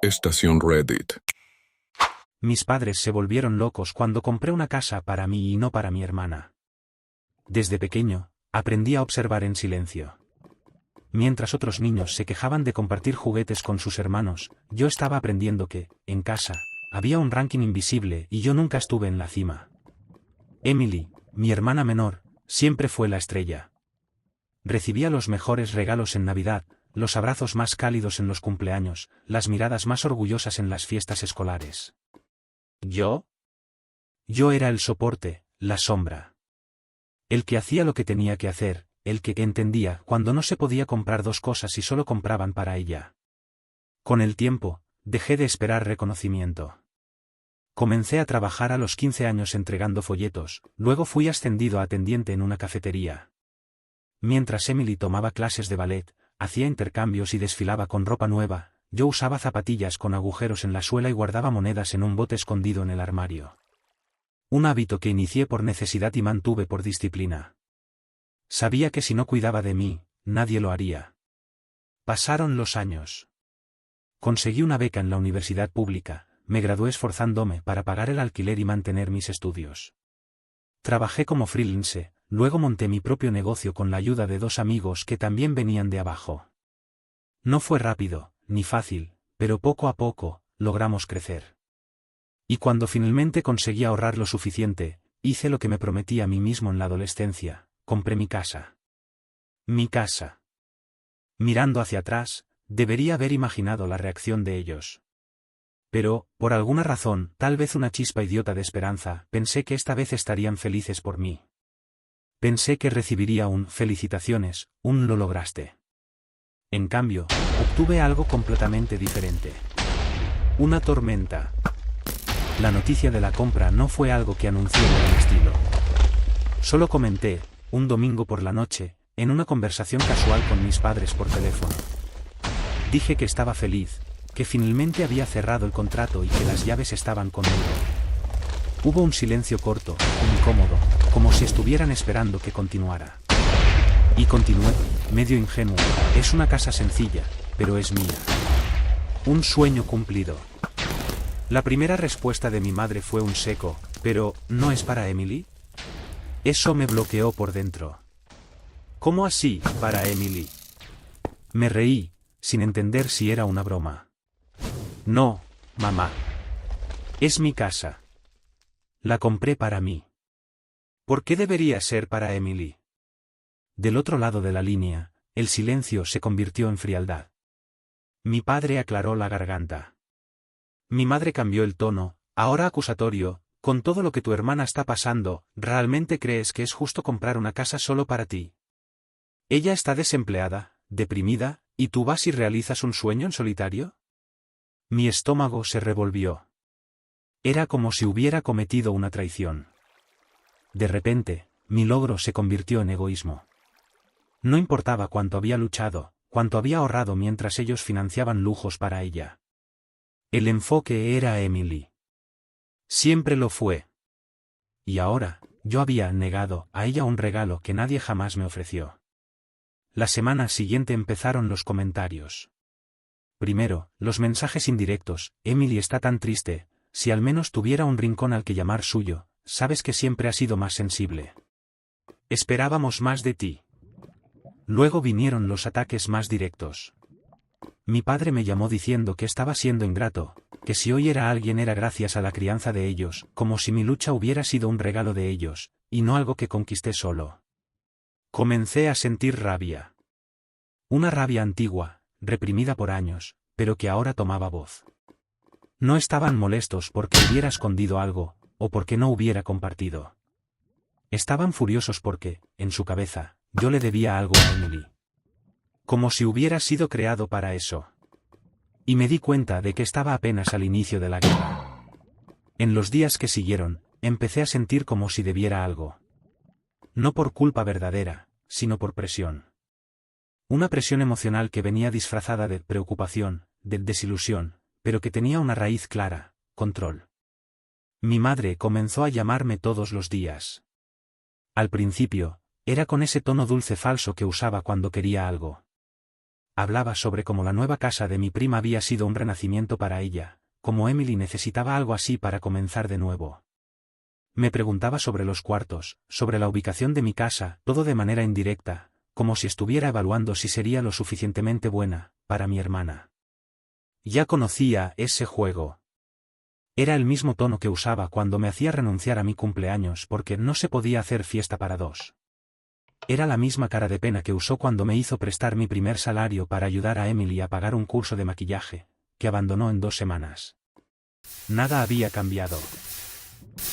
Estación Reddit. Mis padres se volvieron locos cuando compré una casa para mí y no para mi hermana. Desde pequeño, aprendí a observar en silencio. Mientras otros niños se quejaban de compartir juguetes con sus hermanos, yo estaba aprendiendo que, en casa, había un ranking invisible y yo nunca estuve en la cima. Emily, mi hermana menor, siempre fue la estrella. Recibía los mejores regalos en Navidad, los abrazos más cálidos en los cumpleaños, las miradas más orgullosas en las fiestas escolares. ¿Yo? Yo era el soporte, la sombra. El que hacía lo que tenía que hacer, el que entendía cuando no se podía comprar dos cosas y solo compraban para ella. Con el tiempo, dejé de esperar reconocimiento. Comencé a trabajar a los 15 años entregando folletos, luego fui ascendido a atendiente en una cafetería. Mientras Emily tomaba clases de ballet, hacía intercambios y desfilaba con ropa nueva, yo usaba zapatillas con agujeros en la suela y guardaba monedas en un bote escondido en el armario. Un hábito que inicié por necesidad y mantuve por disciplina. Sabía que si no cuidaba de mí, nadie lo haría. Pasaron los años. Conseguí una beca en la universidad pública, me gradué esforzándome para pagar el alquiler y mantener mis estudios. Trabajé como freelance, luego monté mi propio negocio con la ayuda de dos amigos que también venían de abajo. No fue rápido, ni fácil, pero poco a poco, logramos crecer. Y cuando finalmente conseguí ahorrar lo suficiente, hice lo que me prometí a mí mismo en la adolescencia, compré mi casa. Mi casa. Mirando hacia atrás, debería haber imaginado la reacción de ellos. Pero, por alguna razón, tal vez una chispa idiota de esperanza, pensé que esta vez estarían felices por mí. Pensé que recibiría un felicitaciones, un lo lograste. En cambio, obtuve algo completamente diferente. Una tormenta. La noticia de la compra no fue algo que anunció en el estilo. Solo comenté, un domingo por la noche, en una conversación casual con mis padres por teléfono. Dije que estaba feliz, que finalmente había cerrado el contrato y que las llaves estaban conmigo. Hubo un silencio corto, incómodo, como si estuvieran esperando que continuara. Y continué, medio ingenuo, es una casa sencilla, pero es mía. Un sueño cumplido. La primera respuesta de mi madre fue un seco, pero, ¿no es para Emily? Eso me bloqueó por dentro. ¿Cómo así, para Emily? Me reí, sin entender si era una broma. No, mamá. Es mi casa. La compré para mí. ¿Por qué debería ser para Emily? Del otro lado de la línea, el silencio se convirtió en frialdad. Mi padre aclaró la garganta. Mi madre cambió el tono, ahora acusatorio, con todo lo que tu hermana está pasando, ¿realmente crees que es justo comprar una casa solo para ti? Ella está desempleada, deprimida, ¿y tú vas y realizas un sueño en solitario? Mi estómago se revolvió. Era como si hubiera cometido una traición. De repente, mi logro se convirtió en egoísmo. No importaba cuánto había luchado, cuánto había ahorrado mientras ellos financiaban lujos para ella. El enfoque era Emily. Siempre lo fue. Y ahora, yo había negado a ella un regalo que nadie jamás me ofreció. La semana siguiente empezaron los comentarios. Primero, los mensajes indirectos, Emily está tan triste, si al menos tuviera un rincón al que llamar suyo, sabes que siempre ha sido más sensible. Esperábamos más de ti. Luego vinieron los ataques más directos. Mi padre me llamó diciendo que estaba siendo ingrato, que si hoy era alguien era gracias a la crianza de ellos, como si mi lucha hubiera sido un regalo de ellos, y no algo que conquisté solo. Comencé a sentir rabia. Una rabia antigua, reprimida por años, pero que ahora tomaba voz. No estaban molestos porque hubiera escondido algo, o porque no hubiera compartido. Estaban furiosos porque, en su cabeza, yo le debía algo a Emily. Como si hubiera sido creado para eso. Y me di cuenta de que estaba apenas al inicio de la guerra. En los días que siguieron, empecé a sentir como si debiera algo. No por culpa verdadera, sino por presión. Una presión emocional que venía disfrazada de preocupación, de desilusión, pero que tenía una raíz clara, control. Mi madre comenzó a llamarme todos los días. Al principio, era con ese tono dulce falso que usaba cuando quería algo. Hablaba sobre cómo la nueva casa de mi prima había sido un renacimiento para ella, como Emily necesitaba algo así para comenzar de nuevo. Me preguntaba sobre los cuartos, sobre la ubicación de mi casa, todo de manera indirecta, como si estuviera evaluando si sería lo suficientemente buena para mi hermana. Ya conocía ese juego. Era el mismo tono que usaba cuando me hacía renunciar a mi cumpleaños porque no se podía hacer fiesta para dos. Era la misma cara de pena que usó cuando me hizo prestar mi primer salario para ayudar a Emily a pagar un curso de maquillaje, que abandonó en 2 semanas. Nada había cambiado.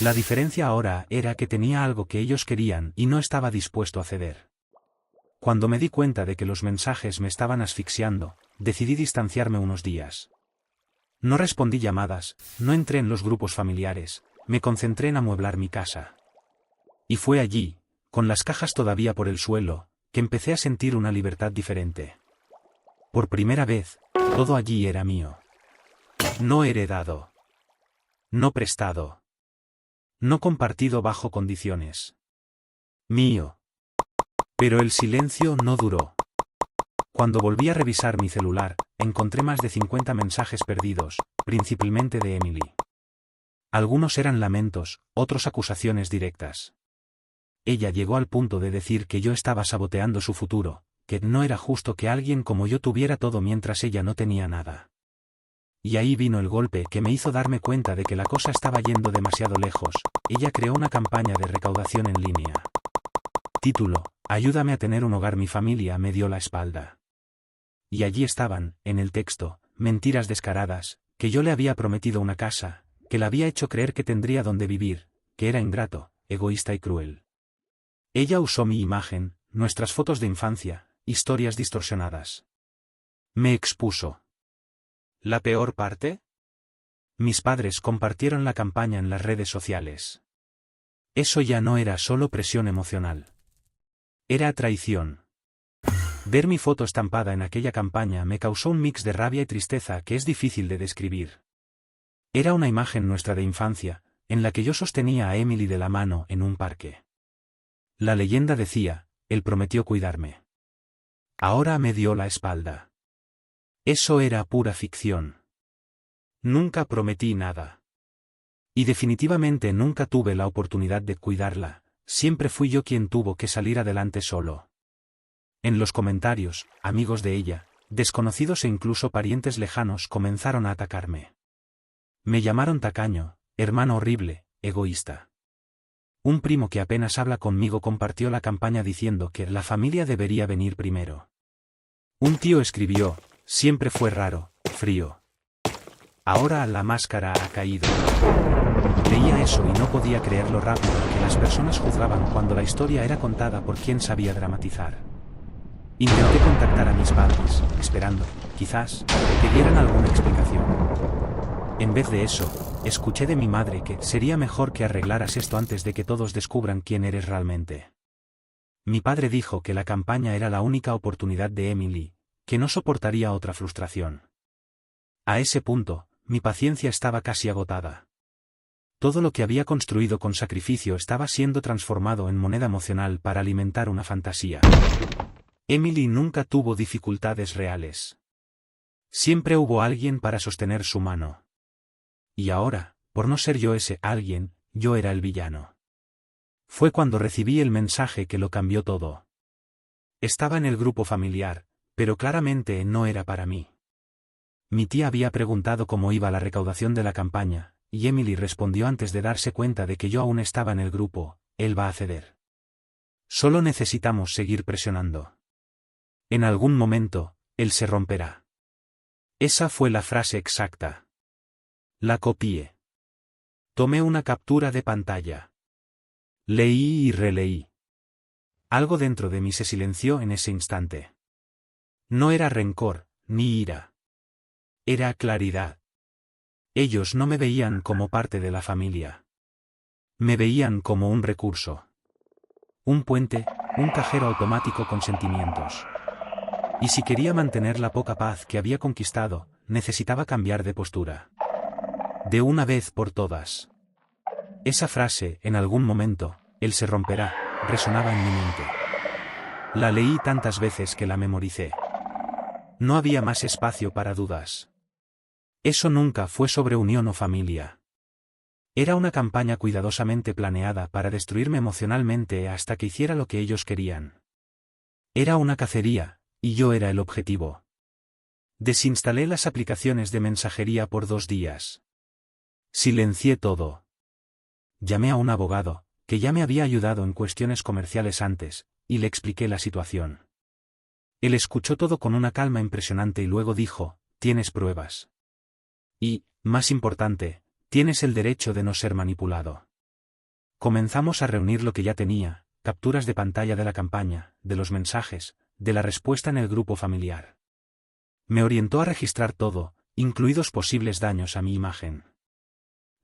La diferencia ahora era que tenía algo que ellos querían y no estaba dispuesto a ceder. Cuando me di cuenta de que los mensajes me estaban asfixiando, decidí distanciarme unos días. No respondí llamadas, no entré en los grupos familiares, me concentré en amueblar mi casa. Y fue allí, con las cajas todavía por el suelo, que empecé a sentir una libertad diferente. Por primera vez, todo allí era mío. No heredado. No prestado. No compartido bajo condiciones. Mío. Pero el silencio no duró. Cuando volví a revisar mi celular, encontré más de 50 mensajes perdidos, principalmente de Emily. Algunos eran lamentos, otros acusaciones directas. Ella llegó al punto de decir que yo estaba saboteando su futuro, que no era justo que alguien como yo tuviera todo mientras ella no tenía nada. Y ahí vino el golpe que me hizo darme cuenta de que la cosa estaba yendo demasiado lejos. Ella creó una campaña de recaudación en línea. Título: Ayúdame a tener un hogar. Mi familia me dio la espalda. Y allí estaban, en el texto, mentiras descaradas, que yo le había prometido una casa, que le había hecho creer que tendría donde vivir, que era ingrato, egoísta y cruel. Ella usó mi imagen, nuestras fotos de infancia, historias distorsionadas. Me expuso. ¿La peor parte? Mis padres compartieron la campaña en las redes sociales. Eso ya no era solo presión emocional. Era traición. Ver mi foto estampada en aquella campaña me causó un mix de rabia y tristeza que es difícil de describir. Era una imagen nuestra de infancia, en la que yo sostenía a Emily de la mano en un parque. La leyenda decía, él prometió cuidarme. Ahora me dio la espalda. Eso era pura ficción. Nunca prometí nada. Y definitivamente nunca tuve la oportunidad de cuidarla, siempre fui yo quien tuvo que salir adelante solo. En los comentarios, amigos de ella, desconocidos e incluso parientes lejanos comenzaron a atacarme. Me llamaron tacaño, hermano horrible, egoísta. Un primo que apenas habla conmigo compartió la campaña diciendo que la familia debería venir primero. Un tío escribió, siempre fue raro, frío. Ahora la máscara ha caído. Leía eso y no podía creer lo rápido que las personas juzgaban cuando la historia era contada por quien sabía dramatizar. Intenté contactar a mis padres, esperando, quizás, que dieran alguna explicación. En vez de eso, escuché de mi madre que sería mejor que arreglaras esto antes de que todos descubran quién eres realmente. Mi padre dijo que la campaña era la única oportunidad de Emily, que no soportaría otra frustración. A ese punto, mi paciencia estaba casi agotada. Todo lo que había construido con sacrificio estaba siendo transformado en moneda emocional para alimentar una fantasía. Emily nunca tuvo dificultades reales. Siempre hubo alguien para sostener su mano. Y ahora, por no ser yo ese alguien, yo era el villano. Fue cuando recibí el mensaje que lo cambió todo. Estaba en el grupo familiar, pero claramente no era para mí. Mi tía había preguntado cómo iba la recaudación de la campaña, y Emily respondió antes de darse cuenta de que yo aún estaba en el grupo, él va a ceder. Solo necesitamos seguir presionando. En algún momento, él se romperá. Esa fue la frase exacta. La copié. Tomé una captura de pantalla. Leí y releí. Algo dentro de mí se silenció en ese instante. No era rencor, ni ira. Era claridad. Ellos no me veían como parte de la familia. Me veían como un recurso. Un puente, un cajero automático con sentimientos. Y si quería mantener la poca paz que había conquistado, necesitaba cambiar de postura. De una vez por todas. Esa frase, en algún momento, él se romperá, resonaba en mi mente. La leí tantas veces que la memoricé. No había más espacio para dudas. Eso nunca fue sobre unión o familia. Era una campaña cuidadosamente planeada para destruirme emocionalmente hasta que hiciera lo que ellos querían. Era una cacería, y yo era el objetivo. Desinstalé las aplicaciones de mensajería por 2 días. Silencié todo. Llamé a un abogado, que ya me había ayudado en cuestiones comerciales antes, y le expliqué la situación. Él escuchó todo con una calma impresionante y luego dijo, «¿Tienes pruebas? Y, más importante, tienes el derecho de no ser manipulado». Comenzamos a reunir lo que ya tenía, capturas de pantalla de la campaña, de los mensajes, de la respuesta en el grupo familiar. Me orientó a registrar todo, incluidos posibles daños a mi imagen.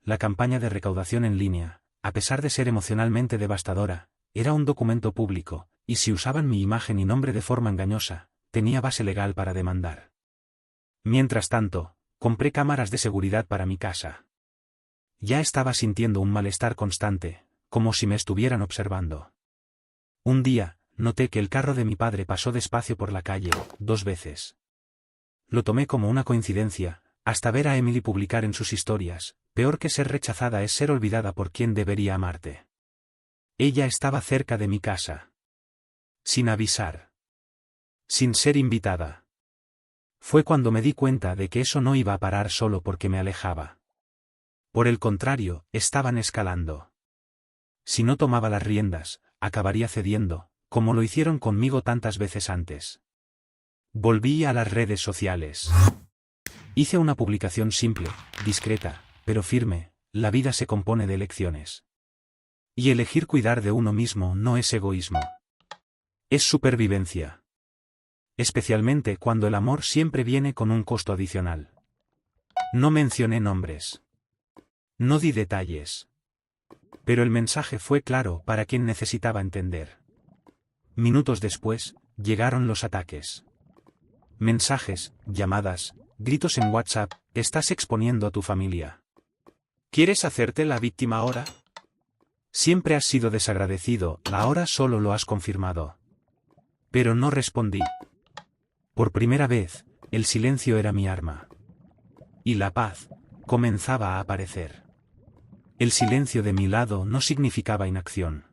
La campaña de recaudación en línea, a pesar de ser emocionalmente devastadora, era un documento público, y si usaban mi imagen y nombre de forma engañosa, tenía base legal para demandar. Mientras tanto, compré cámaras de seguridad para mi casa. Ya estaba sintiendo un malestar constante, como si me estuvieran observando. Un día, noté que el carro de mi padre pasó despacio por la calle, 2 veces. Lo tomé como una coincidencia, hasta ver a Emily publicar en sus historias, «Peor que ser rechazada es ser olvidada por quien debería amarte». Ella estaba cerca de mi casa. Sin avisar. Sin ser invitada. Fue cuando me di cuenta de que eso no iba a parar solo porque me alejaba. Por el contrario, estaban escalando. Si no tomaba las riendas, acabaría cediendo, como lo hicieron conmigo tantas veces antes. Volví a las redes sociales. Hice una publicación simple, discreta, pero firme: la vida se compone de elecciones. Y elegir cuidar de uno mismo no es egoísmo. Es supervivencia. Especialmente cuando el amor siempre viene con un costo adicional. No mencioné nombres. No di detalles. Pero el mensaje fue claro para quien necesitaba entender. Minutos después, llegaron los ataques. Mensajes, llamadas, gritos en WhatsApp: «Estás exponiendo a tu familia. ¿Quieres hacerte la víctima ahora? Siempre has sido desagradecido, ahora solo lo has confirmado». Pero no respondí. Por primera vez, el silencio era mi arma. Y la paz comenzaba a aparecer. El silencio de mi lado no significaba inacción.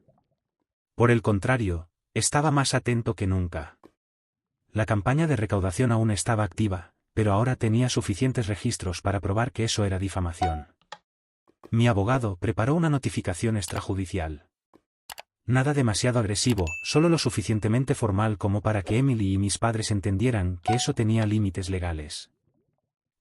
Por el contrario, estaba más atento que nunca. La campaña de recaudación aún estaba activa, pero ahora tenía suficientes registros para probar que eso era difamación. Mi abogado preparó una notificación extrajudicial. Nada demasiado agresivo, solo lo suficientemente formal como para que Emily y mis padres entendieran que eso tenía límites legales.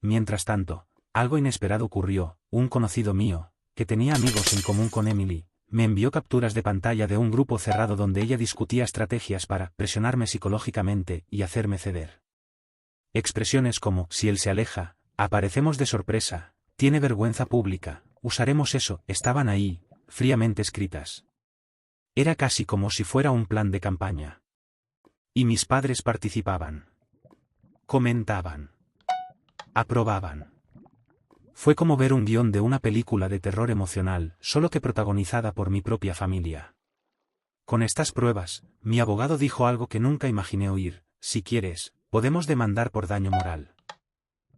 Mientras tanto, algo inesperado ocurrió. Un conocido mío, que tenía amigos en común con Emily, me envió capturas de pantalla de un grupo cerrado donde ella discutía estrategias para presionarme psicológicamente y hacerme ceder. Expresiones como: «si él se aleja, aparecemos de sorpresa, tiene vergüenza pública, usaremos eso», estaban ahí, fríamente escritas. Era casi como si fuera un plan de campaña. Y mis padres participaban. Comentaban. Aprobaban. Fue como ver un guión de una película de terror emocional, solo que protagonizada por mi propia familia. Con estas pruebas, mi abogado dijo algo que nunca imaginé oír: «Si quieres, podemos demandar por daño moral.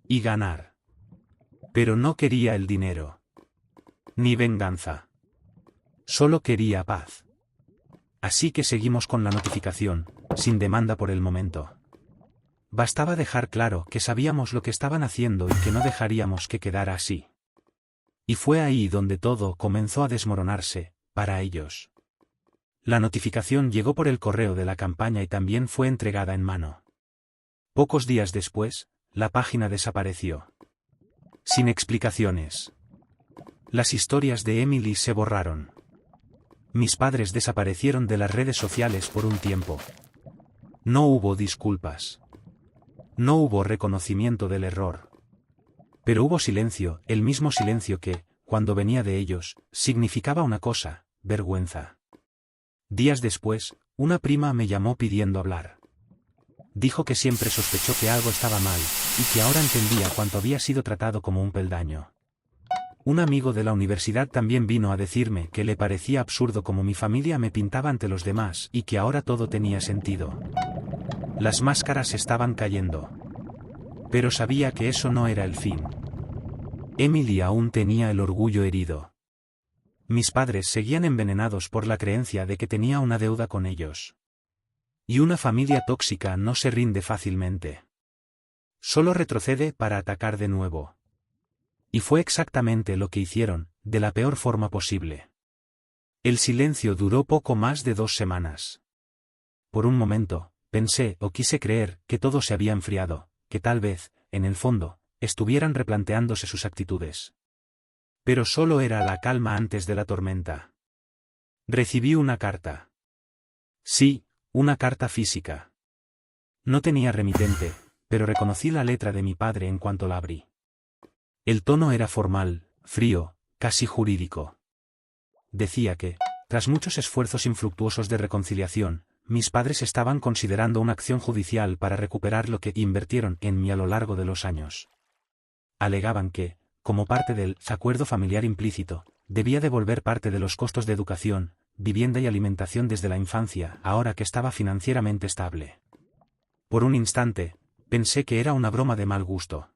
Y ganar». Pero no quería el dinero. Ni venganza. Solo quería paz. Así que seguimos con la notificación, sin demanda por el momento. Bastaba dejar claro que sabíamos lo que estaban haciendo y que no dejaríamos que quedara así. Y fue ahí donde todo comenzó a desmoronarse, para ellos. La notificación llegó por el correo de la campaña y también fue entregada en mano. Pocos días después, la página desapareció. Sin explicaciones. Las historias de Emily se borraron. Mis padres desaparecieron de las redes sociales por un tiempo. No hubo disculpas. No hubo reconocimiento del error. Pero hubo silencio, el mismo silencio que, cuando venía de ellos, significaba una cosa: vergüenza. Días después, una prima me llamó pidiendo hablar. Dijo que siempre sospechó que algo estaba mal, y que ahora entendía cuánto había sido tratado como un peldaño. Un amigo de la universidad también vino a decirme que le parecía absurdo cómo mi familia me pintaba ante los demás y que ahora todo tenía sentido. Las máscaras estaban cayendo. Pero sabía que eso no era el fin. Emily aún tenía el orgullo herido. Mis padres seguían envenenados por la creencia de que tenía una deuda con ellos. Y una familia tóxica no se rinde fácilmente. Solo retrocede para atacar de nuevo. Y fue exactamente lo que hicieron, de la peor forma posible. El silencio duró poco más de 2 semanas. Por un momento, pensé o quise creer que todo se había enfriado, que tal vez, en el fondo, estuvieran replanteándose sus actitudes. Pero solo era la calma antes de la tormenta. Recibí una carta. Sí, una carta física. No tenía remitente, pero reconocí la letra de mi padre en cuanto la abrí. El tono era formal, frío, casi jurídico. Decía que, tras muchos esfuerzos infructuosos de reconciliación, mis padres estaban considerando una acción judicial para recuperar lo que invirtieron en mí a lo largo de los años. Alegaban que, como parte del acuerdo familiar implícito, debía devolver parte de los costos de educación, vivienda y alimentación desde la infancia, ahora que estaba financieramente estable. Por un instante, pensé que era una broma de mal gusto.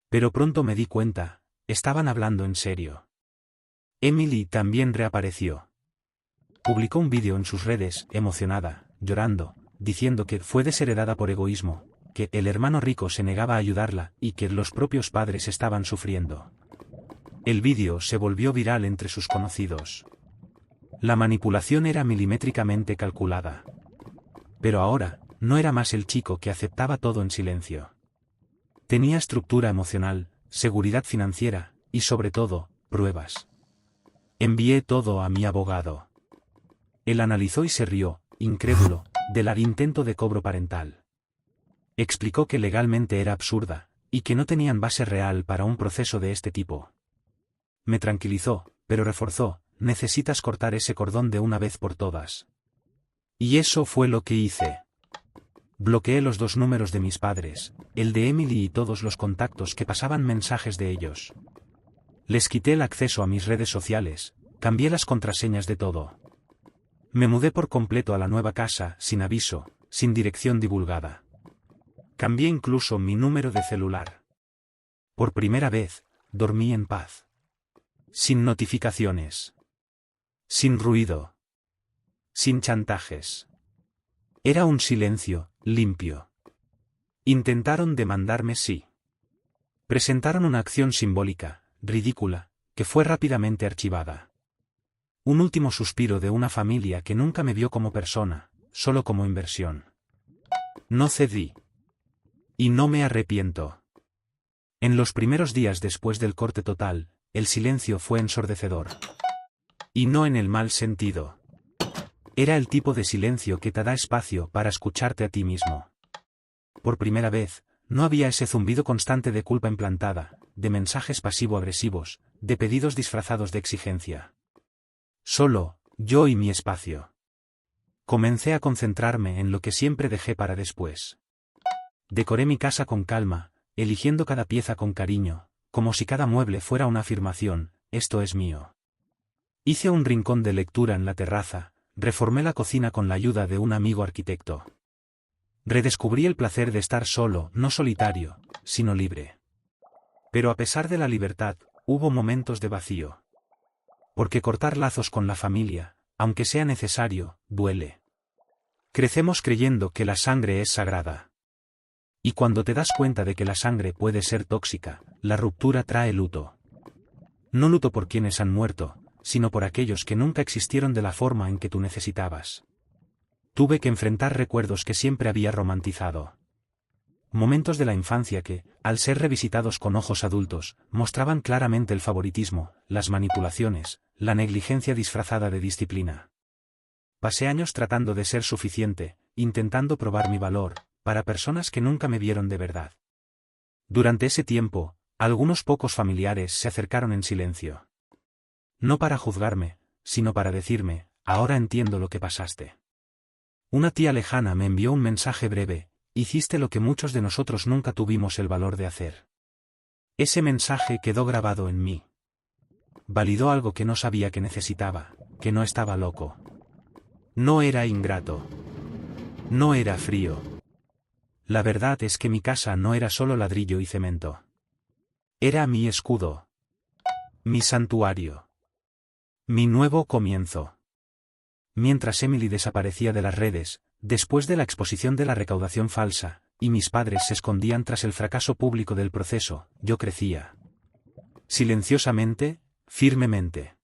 Pero pronto me di cuenta, estaban hablando en serio. Emily también reapareció. Publicó un vídeo en sus redes, emocionada, llorando, diciendo que fue desheredada por egoísmo, que el hermano rico se negaba a ayudarla y que los propios padres estaban sufriendo. El vídeo se volvió viral entre sus conocidos. La manipulación era milimétricamente calculada. Pero ahora, no era más el chico que aceptaba todo en silencio. Tenía estructura emocional, seguridad financiera, y sobre todo, pruebas. Envié todo a mi abogado. Él analizó y se rió, incrédulo, del intento de cobro parental. Explicó que legalmente era absurda, y que no tenían base real para un proceso de este tipo. Me tranquilizó, pero reforzó, necesitas cortar ese cordón de una vez por todas. Y eso fue lo que hice. Bloqueé los 2 números de mis padres, el de Emily y todos los contactos que pasaban mensajes de ellos. Les quité el acceso a mis redes sociales, cambié las contraseñas de todo. Me mudé por completo a la nueva casa, sin aviso, sin dirección divulgada. Cambié incluso mi número de celular. Por primera vez, dormí en paz. Sin notificaciones. Sin ruido. Sin chantajes. Era un silencio, limpio. Intentaron demandarme sí. Presentaron una acción simbólica, ridícula, que fue rápidamente archivada. Un último suspiro de una familia que nunca me vio como persona, solo como inversión. No cedí. Y no me arrepiento. En los primeros días después del corte total, el silencio fue ensordecedor. Y no en el mal sentido. Era el tipo de silencio que te da espacio para escucharte a ti mismo. Por primera vez, no había ese zumbido constante de culpa implantada, de mensajes pasivo-agresivos, de pedidos disfrazados de exigencia. Solo, yo y mi espacio. Comencé a concentrarme en lo que siempre dejé para después. Decoré mi casa con calma, eligiendo cada pieza con cariño, como si cada mueble fuera una afirmación, esto es mío. Hice un rincón de lectura en la terraza, reformé la cocina con la ayuda de un amigo arquitecto. Redescubrí el placer de estar solo, no solitario, sino libre. Pero a pesar de la libertad, hubo momentos de vacío. Porque cortar lazos con la familia, aunque sea necesario, duele. Crecemos creyendo que la sangre es sagrada. Y cuando te das cuenta de que la sangre puede ser tóxica, la ruptura trae luto. No luto por quienes han muerto, sino por aquellos que nunca existieron de la forma en que tú necesitabas. Tuve que enfrentar recuerdos que siempre había romantizado. Momentos de la infancia que, al ser revisitados con ojos adultos, mostraban claramente el favoritismo, las manipulaciones, la negligencia disfrazada de disciplina. Pasé años tratando de ser suficiente, intentando probar mi valor, para personas que nunca me vieron de verdad. Durante ese tiempo, algunos pocos familiares se acercaron en silencio. No para juzgarme, sino para decirme, ahora entiendo lo que pasaste. Una tía lejana me envió un mensaje breve: hiciste lo que muchos de nosotros nunca tuvimos el valor de hacer. Ese mensaje quedó grabado en mí. Validó algo que no sabía que necesitaba, que no estaba loco. No era ingrato. No era frío. La verdad es que mi casa no era solo ladrillo y cemento. Era mi escudo. Mi santuario. Mi nuevo comienzo. Mientras Emily desaparecía de las redes, después de la exposición de la recaudación falsa, y mis padres se escondían tras el fracaso público del proceso, yo crecía. Silenciosamente, firmemente.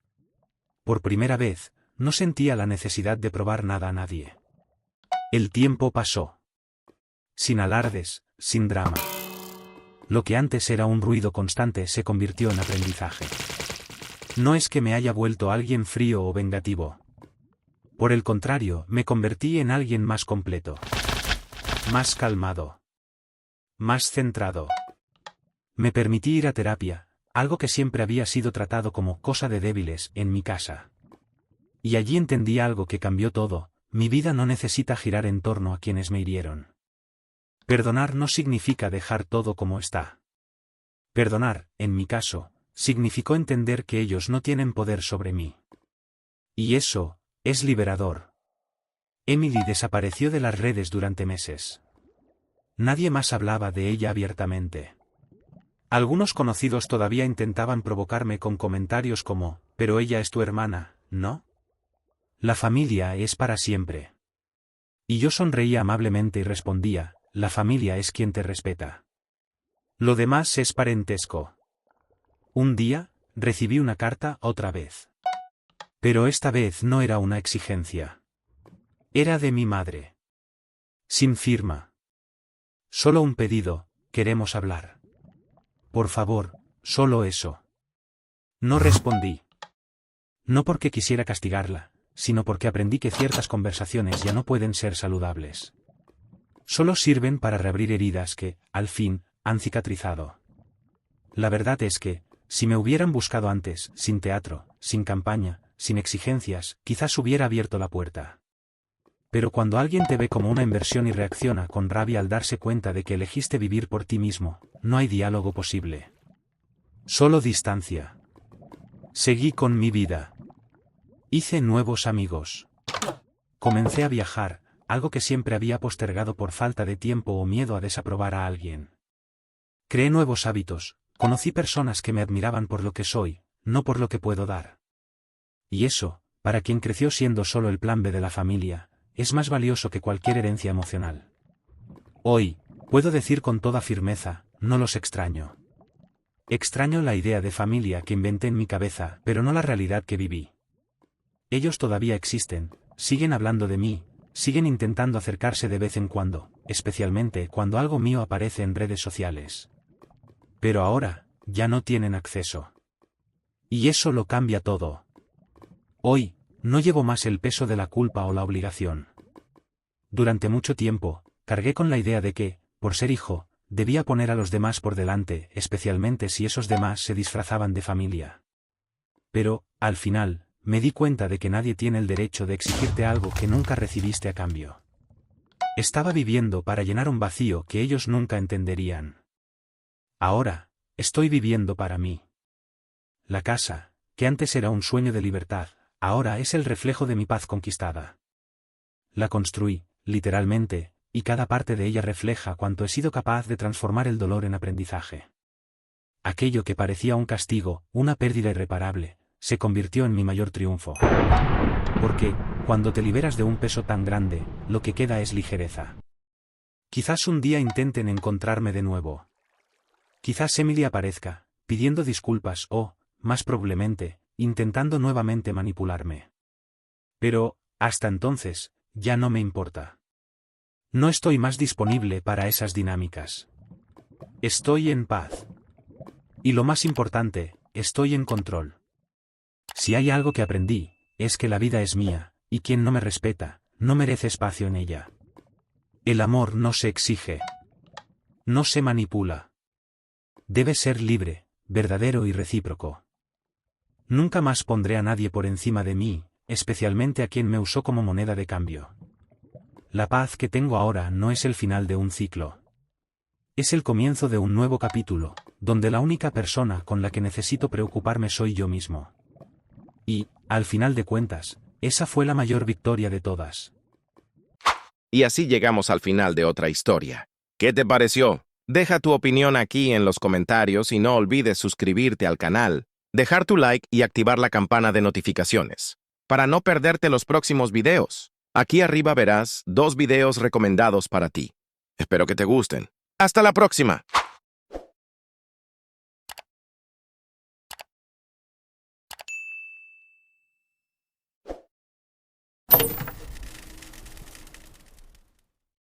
Por primera vez, no sentía la necesidad de probar nada a nadie. El tiempo pasó. Sin alardes, sin drama. Lo que antes era un ruido constante se convirtió en aprendizaje. No es que me haya vuelto alguien frío o vengativo. Por el contrario, me convertí en alguien más completo. Más calmado. Más centrado. Me permití ir a terapia, algo que siempre había sido tratado como cosa de débiles en mi casa. Y allí entendí algo que cambió todo: mi vida no necesita girar en torno a quienes me hirieron. Perdonar no significa dejar todo como está. Perdonar, en mi caso, significó entender que ellos no tienen poder sobre mí. Y eso es liberador. Emily desapareció de las redes durante meses. Nadie más hablaba de ella abiertamente. Algunos conocidos todavía intentaban provocarme con comentarios como: «Pero ella es tu hermana, ¿no? La familia es para siempre». Y yo sonreía amablemente y respondía: «La familia es quien te respeta. Lo demás es parentesco». Un día, recibí una carta otra vez. Pero esta vez no era una exigencia. Era de mi madre. Sin firma. Solo un pedido: «Queremos hablar». Por favor, solo eso. No respondí. No porque quisiera castigarla, sino porque aprendí que ciertas conversaciones ya no pueden ser saludables. Solo sirven para reabrir heridas que, al fin, han cicatrizado. La verdad es que, si me hubieran buscado antes, sin teatro, sin campaña, sin exigencias, quizás hubiera abierto la puerta. Pero cuando alguien te ve como una inversión y reacciona con rabia al darse cuenta de que elegiste vivir por ti mismo, no hay diálogo posible. Solo distancia. Seguí con mi vida. Hice nuevos amigos. Comencé a viajar, algo que siempre había postergado por falta de tiempo o miedo a desaprobar a alguien. Creé nuevos hábitos, conocí personas que me admiraban por lo que soy, no por lo que puedo dar. Y eso, para quien creció siendo solo el plan B de la familia, es más valioso que cualquier herencia emocional. Hoy, puedo decir con toda firmeza: no los extraño. Extraño la idea de familia que inventé en mi cabeza, pero no la realidad que viví. Ellos todavía existen, siguen hablando de mí, siguen intentando acercarse de vez en cuando, especialmente cuando algo mío aparece en redes sociales. Pero ahora, ya no tienen acceso. Y eso lo cambia todo. Hoy, no llevo más el peso de la culpa o la obligación. Durante mucho tiempo, cargué con la idea de que, por ser hijo, debía poner a los demás por delante, especialmente si esos demás se disfrazaban de familia. Pero, al final, me di cuenta de que nadie tiene el derecho de exigirte algo que nunca recibiste a cambio. Estaba viviendo para llenar un vacío que ellos nunca entenderían. Ahora, estoy viviendo para mí. La casa, que antes era un sueño de libertad, ahora es el reflejo de mi paz conquistada. La construí, literalmente, y cada parte de ella refleja cuánto he sido capaz de transformar el dolor en aprendizaje. Aquello que parecía un castigo, una pérdida irreparable, se convirtió en mi mayor triunfo. Porque, cuando te liberas de un peso tan grande, lo que queda es ligereza. Quizás un día intenten encontrarme de nuevo. Quizás Emily aparezca, pidiendo disculpas o, más probablemente, intentando nuevamente manipularme. Pero, hasta entonces, ya no me importa. No estoy más disponible para esas dinámicas. Estoy en paz. Y lo más importante, estoy en control. Si hay algo que aprendí, es que la vida es mía, y quien no me respeta, no merece espacio en ella. El amor no se exige. No se manipula. Debe ser libre, verdadero y recíproco. Nunca más pondré a nadie por encima de mí, especialmente a quien me usó como moneda de cambio. La paz que tengo ahora no es el final de un ciclo. Es el comienzo de un nuevo capítulo, donde la única persona con la que necesito preocuparme soy yo mismo. Y, al final de cuentas, esa fue la mayor victoria de todas. Y así llegamos al final de otra historia. ¿Qué te pareció? Deja tu opinión aquí en los comentarios y no olvides suscribirte al canal, dejar tu like y activar la campana de notificaciones para no perderte los próximos videos. Aquí arriba verás 2 videos recomendados para ti. Espero que te gusten. ¡Hasta la próxima!